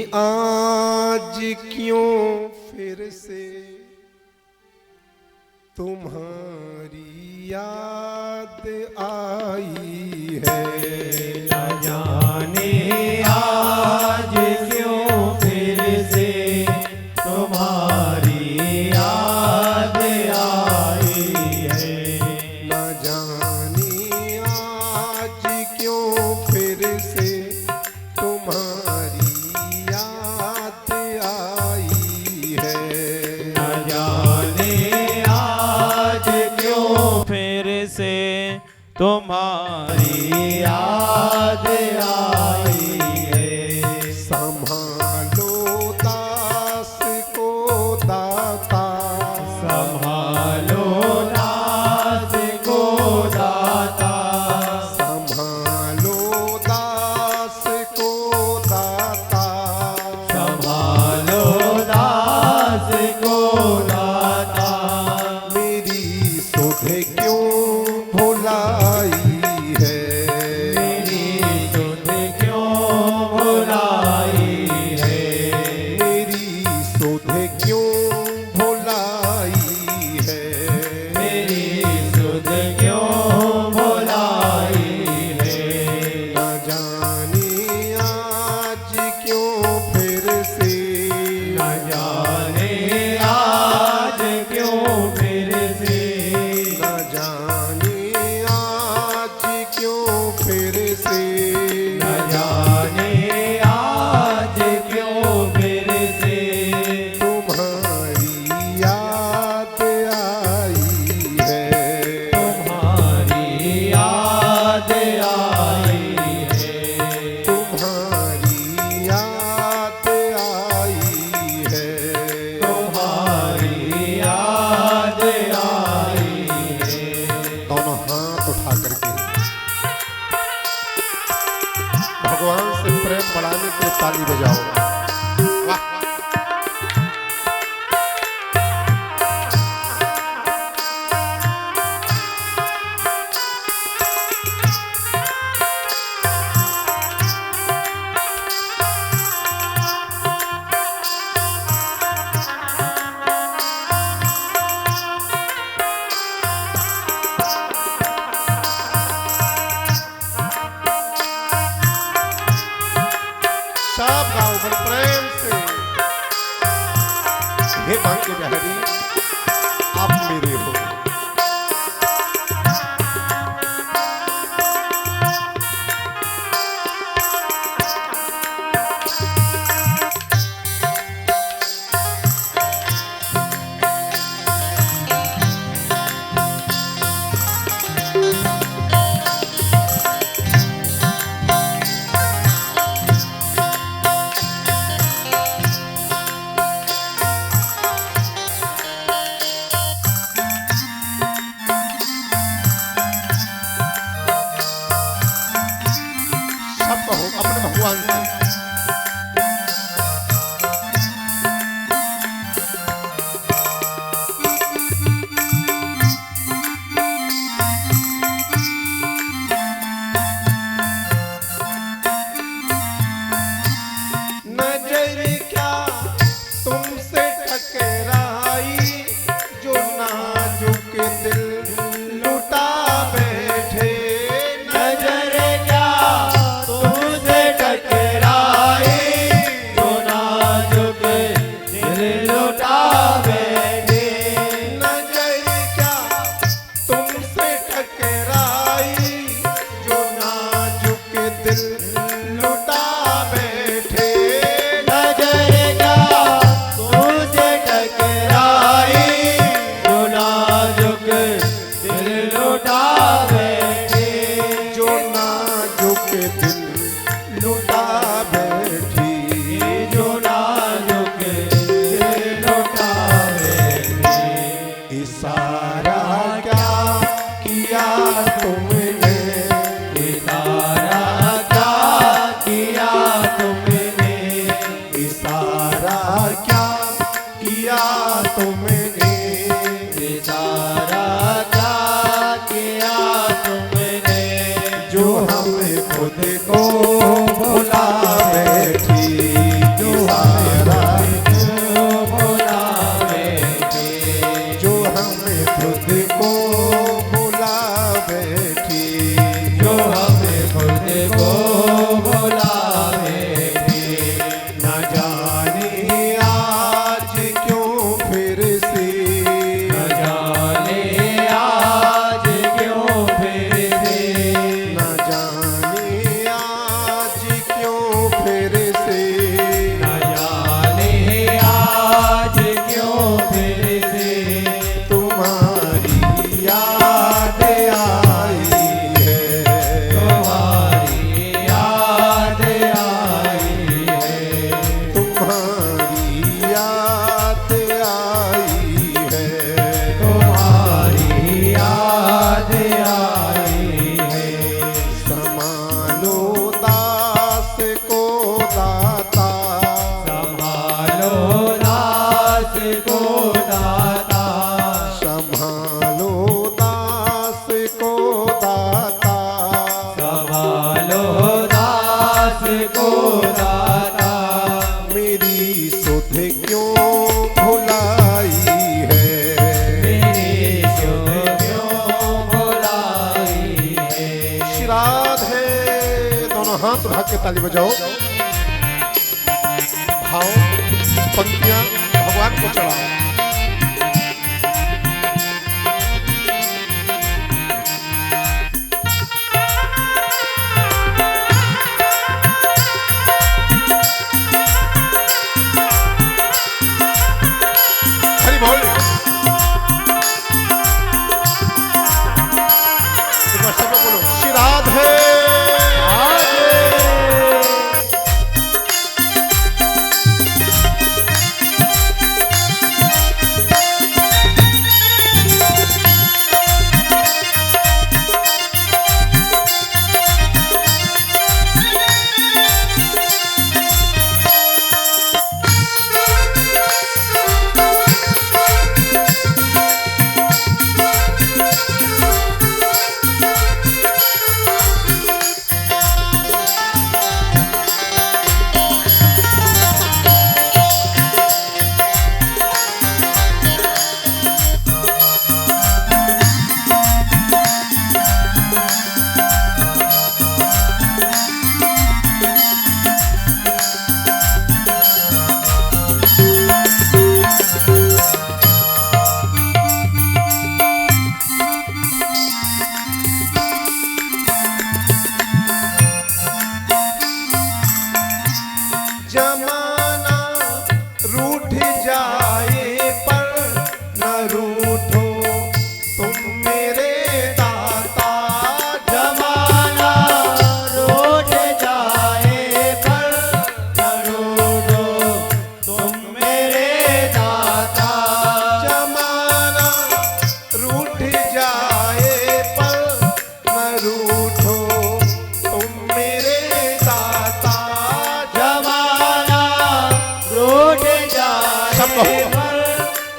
आज क्यों फिर से तुम्हारी याद आई है। न जाने आज क्यों फिर से तुम्हारी याद आई है। न जाने आज क्यों फिर से तुम्हारी याद आई है। न जाने आज क्यों फिर से तुम्हारी याद आई है। संभालो दास को दाता, संभालो दास को दाता, संभालो दास को दाता, संभालो दास को दाता। मेरी सुध क्यों भुलाई है। मेरी सुध क्यों भुलाई है। मेरी सुध क्यों भुलाई है। मेरी सुध क्यों भुलाई है। न जाने आज क्यों फिर से, न जाने आज क्यों फिर से, न जाने आज क्यों फिर से, न जाने आज क्यों फिर से तुम्हारी याद आई है। तुम्हारी याद आई है। तुम्हारी याद आई है। तुम्हारी याद आई है। दोनों हाथ उठा करके भगवान से प्रेम बढ़ाने के लिए ताली बजाओ। वाह! सब गाओ बड़े प्रेम से। हे भाग्य बिहारी आप मेरे हो। सब कहो अपने भगवान से। नजर क्या तुमसे टकराई, जो नाजुक दिल लुटा बैठे। नजर क्या तुमसे टकराई, जो नाजुक दिल लुटा बैठे। नजर क्या तुमसे टकराई, जो नाजुक दिल लुटा बैठे। नजर क्या तुमसे टकराई, जो नाजुक दिल लुटा बैठे। जो नाजुक दिल लुटा बैठी। जो नाजुक दिल लुटा बैठे। इशारा क्या किया तुमने, इशारा क्या किया तुमने। इशारा क्या किया तुमने। इशारा क्या किया तुमने। जो हमें खुद को भुला बैठी। जो के ताली बजाओ। भाव पंक्तियां भगवान को चढ़ाओ। हरि बोल। एक बार सब लोग बोलो श्री राधे। जमाना रूठ जाए पर न रूठो तुम मेरे दाता। जमाना रूठ जाए पर न रूठो तुम मेरे दाता। जमाना रूठ जाए पर न रूठो तुम मेरे दाता। जमाना रूठ जाए सब कहो। पर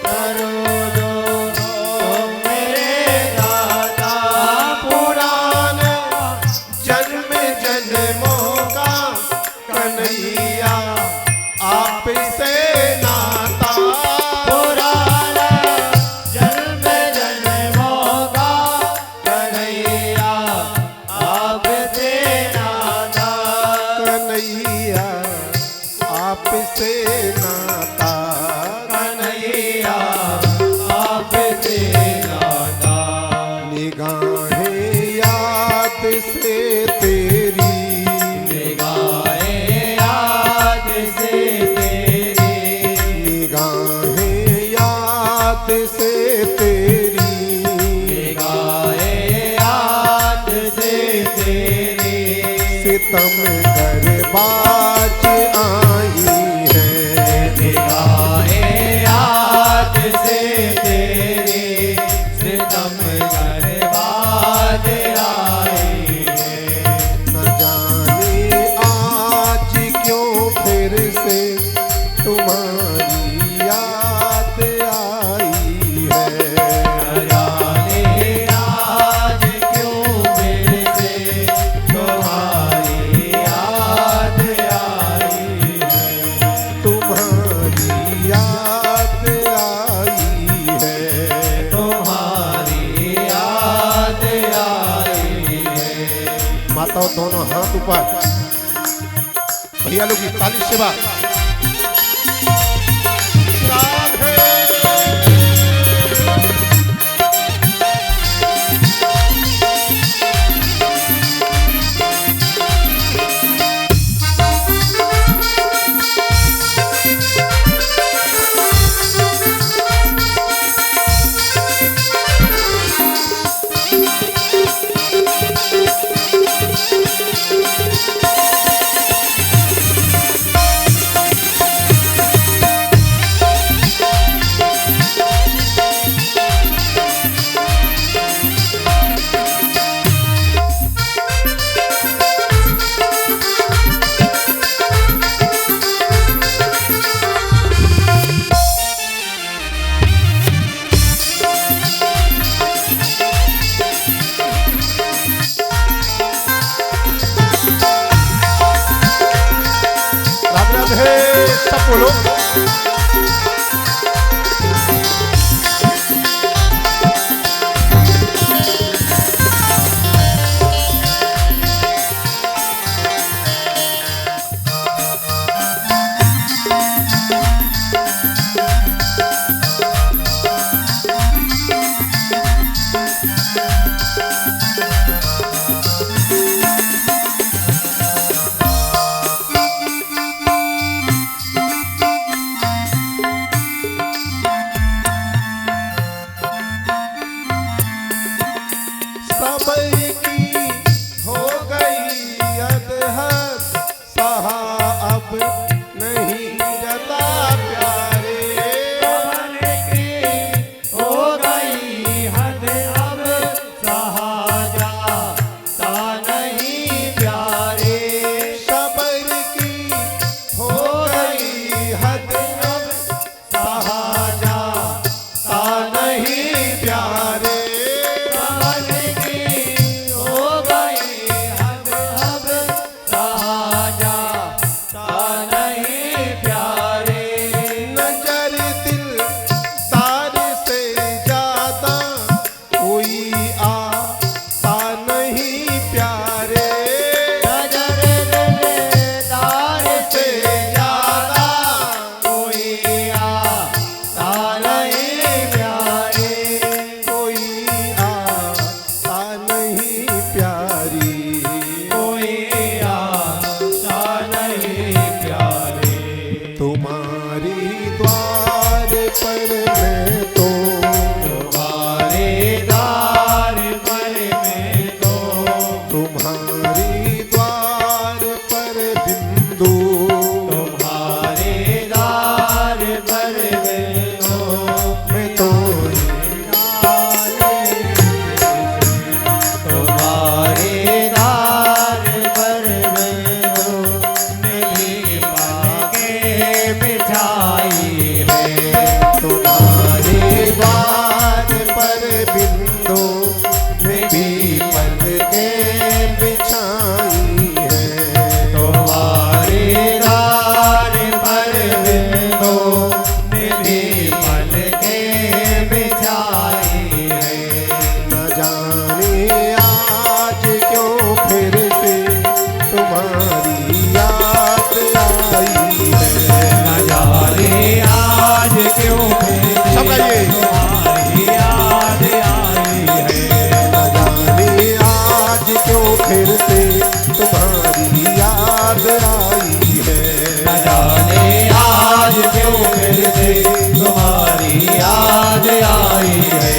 न रूठो तुम मेरे दाता। पुराने जन्म जन्मों का कन्हैया आपसे नाता। पुराना जन्म जन्मों का कन्हैया आपसे नाता। कन्हैया आपसे नाता। कन्हैया आपसे नाता। निगाहें याद से तेरी। निगाहें याद से तेरी। निगाहें याद से तेरी। निगाहें याद से तेरी। सितम गरबाज आई है। निगाहें याद से तेरी। सितम गरबाज आई है। न जाने आज क्यों फिर से तुम्हारी याद आई है। न जाने आज क्यों मेरे से तुम्हारी याद आई है। तुम्हारी याद आई है। तुम्हारी याद आई है। माताओं दोनों हाथ ऊपर। भैया लोग की ताली सेवा। राधे। सब बोलो। बिछाई है। तुम्हारे द्वार पर बिंदु में भी पलकें बिछाई है। तुम्हारे द्वार पर बिंदु ने भी पलकें बिछाई है। न जाने आज क्यों फिर से तुम्हारी याद आई है। न जाने आज क्यों फिर से सब गाइए। तुम्हारी याद आई है। न जाने आज क्यों फिर से तुम्हारी याद आई है। न जाने आज क्यों फिर से तुम्हारी याद आई है।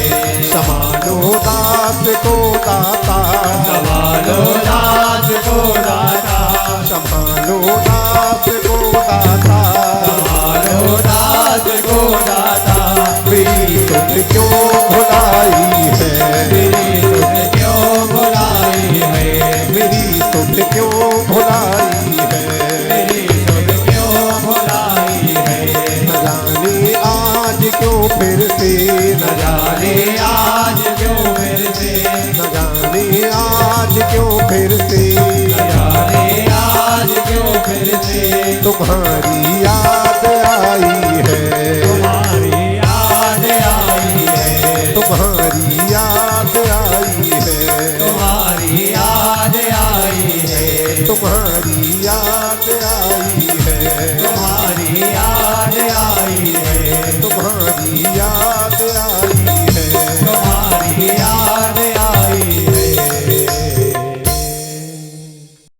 समानो दास को दाता, संभालो दास को दाता, संभालो दास को दाता, संभालो दास को दाता। मेरी तुम क्यों भुलाई है। मेरी तुम क्यों भुलाई है। मेरी तुम क्यों भुलाई है। मेरी तुम क्यों भुलाई है। न जाने आज क्यों फिर से, न जाने आज क्यों फिर से, न जाने आज क्यों फिर से न जाने आज क्यों फिर से तुम्हारी याद आई है। तुम्हारी याद आई है। तुम्हारी याद आई है। तुम्हारी याद आई है। तुम्हारी